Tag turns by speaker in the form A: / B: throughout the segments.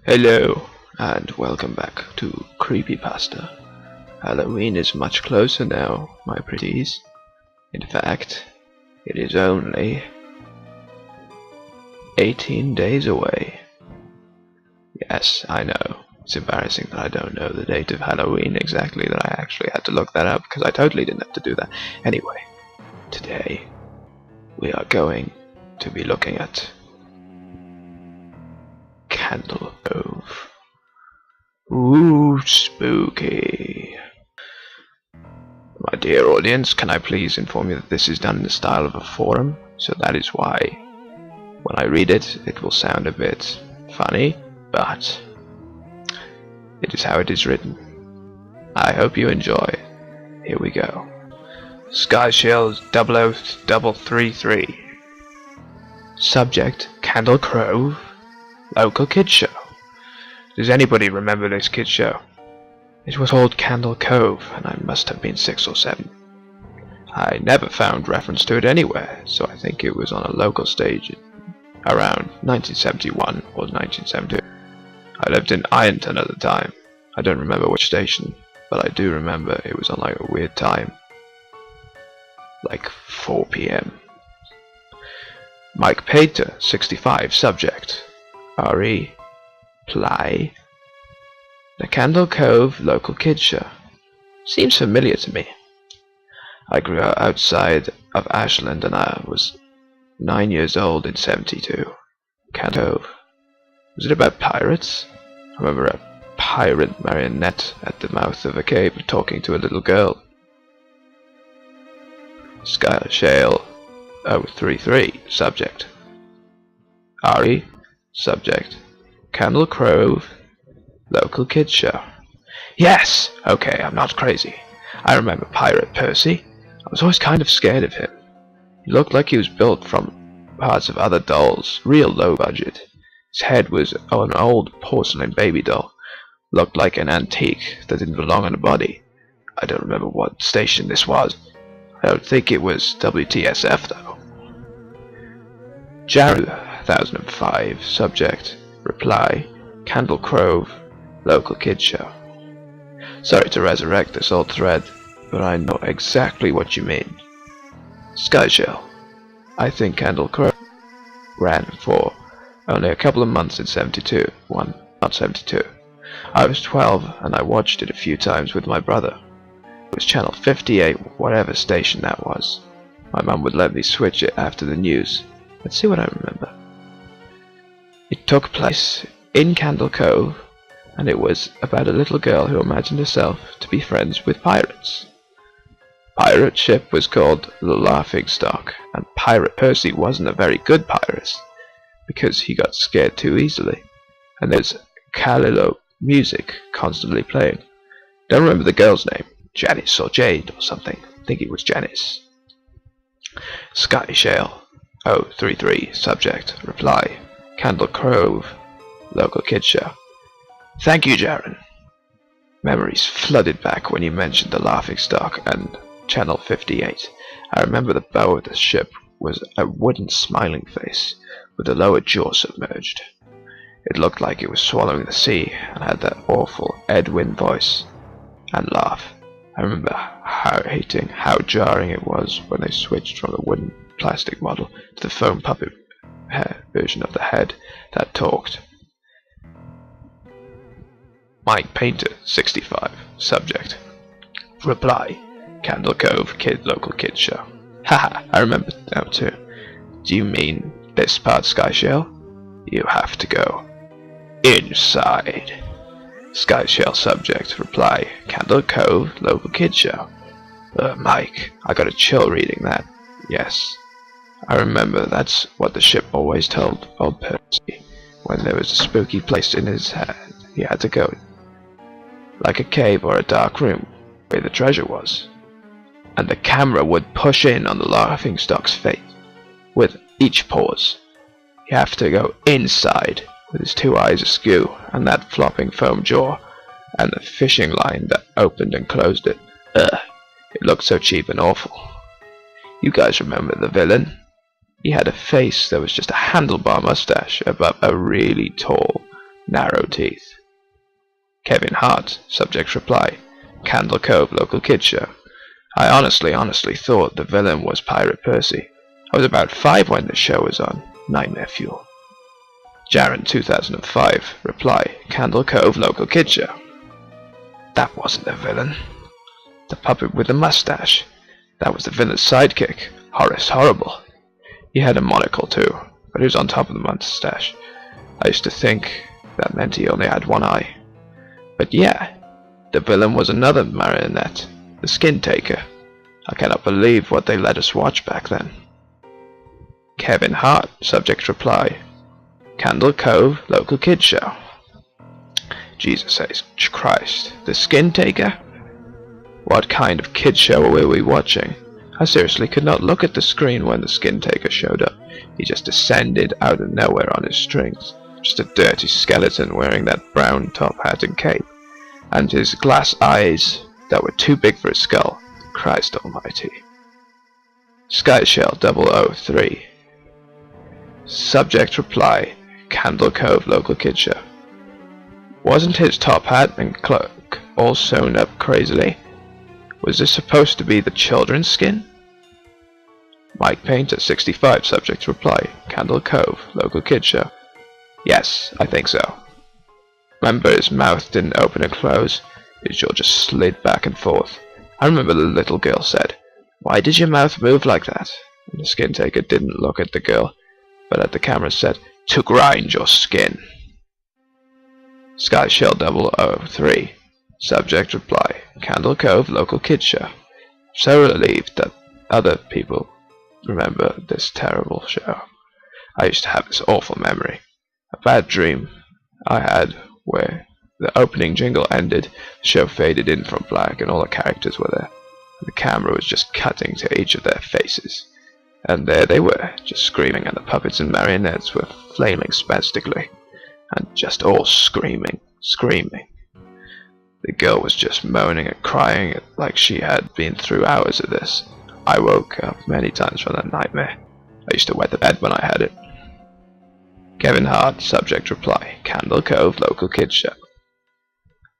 A: Hello, and welcome back to CreepyPasta. Halloween is much closer now, my pretties. In fact, it is only 18 days away. Yes, I know. It's embarrassing that I don't know the date of Halloween exactly, that I actually had to look that up, because I totally didn't have to do that. Anyway, today we are going to be looking at Cove. Ooh, spooky. My dear audience, can I please inform you that this is done in the style of a forum, so that is why when I read it, it will sound a bit funny, but it is how it is written. I hope you enjoy. Here we go. Sky Shells 00333. Subject, Cove. Local kids show. Does anybody remember this kids show? It was called Cove, and I must have been 6 or 7. I never found reference to it anywhere, so I think it was on a local stage around 1971 or 1972. I lived in Ironton at the time. I don't remember which station, but I do remember it was on like a weird time, like 4 p.m. Mike Pater, 65, subject. RE. Play. The Cove local kids show. Seems familiar to me. I grew up outside of Ashland and I was 9 years old in 72. Cove. Was it about pirates? I remember a pirate marionette at the mouth of a cave talking to a little girl. Sky Shale 033, subject. RE. Subject. Cove local kids show. Yes! Okay, I'm not crazy. I remember Pirate Percy. I was always kind of scared of him. He looked like he was built from parts of other dolls, real low budget. His head was an old porcelain baby doll. Looked like an antique that didn't belong on a body. I don't remember what station this was. I don't think it was WTSF though. Jared 1005, subject. Reply, Cove local kids show. Sorry to resurrect this old thread, but I know exactly what you mean. Skyshell. I think Cove ran for only a couple of months in 72. Not 72. I was 12 and I watched it a few times with my brother. It was channel 58, whatever station that was. My mum would let me switch it after the news. Let's see what I remember. It took place in Cove, and it was about a little girl who imagined herself to be friends with pirates. Pirate ship was called the Laughing Stock, and Pirate Percy wasn't a very good pirate, because he got scared too easily, and there's Kalilo music constantly playing. Don't remember the girl's name, Janice or Jade or something. I think it was Janice. Sky Shale 033, subject. Reply, Cove local kids show. Thank you, Jaren. Memories flooded back when you mentioned the Laughing Stock and channel 58. I remember the bow of the ship was a wooden smiling face with the lower jaw submerged. It looked like it was swallowing the sea and had that awful Edwin voice and laugh. I remember hating how jarring it was when they switched from the wooden plastic model to the foam puppet version of the head that talked. Mike Painter, 65, subject. Reply, Cove local kids show. Haha, I remember now too. Do you mean this part, Skyshell? You have to go inside. Skyshell, subject. Reply, Cove local kids show. Mike, I got a chill reading that. Yes, I remember that's what the ship always told old Percy. When there was a spooky place in his head, he had to go. Like a cave or a dark room where the treasure was. And the camera would push in on the Laughing Stock's face with each pause. You have to go inside with his 2 eyes askew and that flopping foam jaw and the fishing line that opened and closed it. It looked so cheap and awful. You guys remember the villain? He had a face that was just a handlebar mustache above a really tall, narrow teeth. Kevin Hart, subject reply, Candle Cove, local kid show. I honestly thought the villain was Pirate Percy. I was about 5 when the show was on. Nightmare fuel. Jaren 2005, reply, Candle Cove, local kid show. That wasn't the villain. The puppet with the mustache. That was the villain's sidekick, Horace Horrible. He had a monocle too, but it was on top of the mustache. I used to think that meant he only had one eye. But yeah, the villain was another marionette, the Skin Taker. I cannot believe what they let us watch back then. Kevin Hart, subject reply, Candle Cove, local kid show. Jesus H. Christ, the Skin Taker? What kind of kid show were we watching? I seriously could not look at the screen when the Skin Taker showed up. He just descended out of nowhere on his strings. Just a dirty skeleton wearing that brown top hat and cape. And his glass eyes that were too big for his skull. Christ almighty. Skyshell 003. Subject reply, Candle Cove, local kid show. Wasn't his top hat and cloak all sewn up crazily? Was this supposed to be the children's skin? Mike Painter 65, subject reply, Candle Cove, local kid show. Yes, I think so. Remember his mouth didn't open and close, his jaw just slid back and forth. I remember the little girl said, "Why did your mouth move like that?" And the Skin Taker didn't look at the girl, but at the camera said, "To grind your skin." Skyshell 003, subject reply, Candle Cove, local kid show. So relieved that other people remember this terrible show. I used to have this awful memory. A bad dream I had where the opening jingle ended, the show faded in from black and all the characters were there. And the camera was just cutting to each of their faces. And there they were, just screaming, and the puppets and marionettes were flailing spastically. And just all screaming. The girl was just moaning and crying like she had been through hours of this. I woke up many times from that nightmare. I used to wet the bed when I had it. Kevin Hart, subject reply, Candle Cove, local kid show.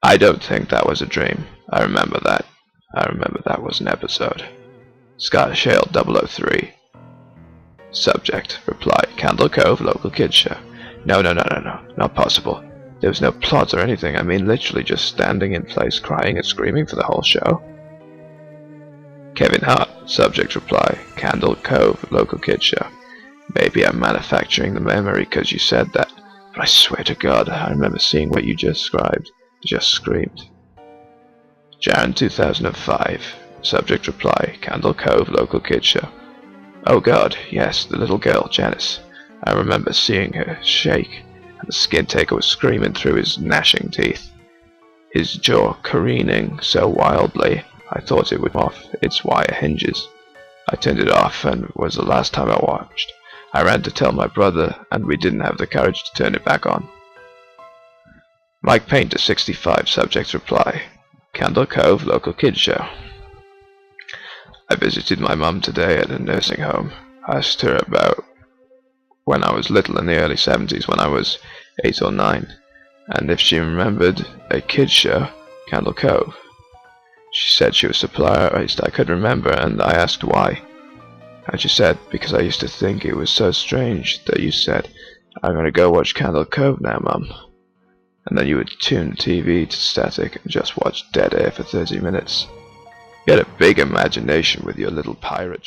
A: I don't think that was a dream. I remember that. I remember that was an episode. Skyshell 003. Subject reply, Candle Cove, local kid show. No, not possible. There was no plot or anything. I mean, literally just standing in place, crying and screaming for the whole show. Kevin Hart, subject reply, Candle Cove, local kid show. Maybe I'm manufacturing the memory because you said that, but I swear to God, I remember seeing what you just described. I just screamed. Jan 2005, subject reply, Candle Cove, local kid show. Oh God, yes, the little girl, Janice. I remember seeing her shake, and the Skin Taker was screaming through his gnashing teeth. His jaw careening so wildly, I thought it would off its wire hinges. I turned it off, and it was the last time I watched. I ran to tell my brother, and we didn't have the courage to turn it back on. Mike Painter 65, subject reply, Candle Cove, local kid show. I visited my mum today at a nursing home. I asked her about when I was little in the early 70s, when I was 8 or 9, and if she remembered a kid show, Candle Cove. She said she was surprised I could remember, and I asked why. And she said, because I used to think it was so strange that you said, "I'm gonna go watch Candle Cove now, Mum." And then you would tune the TV to static and just watch dead air for 30 minutes. You had a big imagination with your little pirate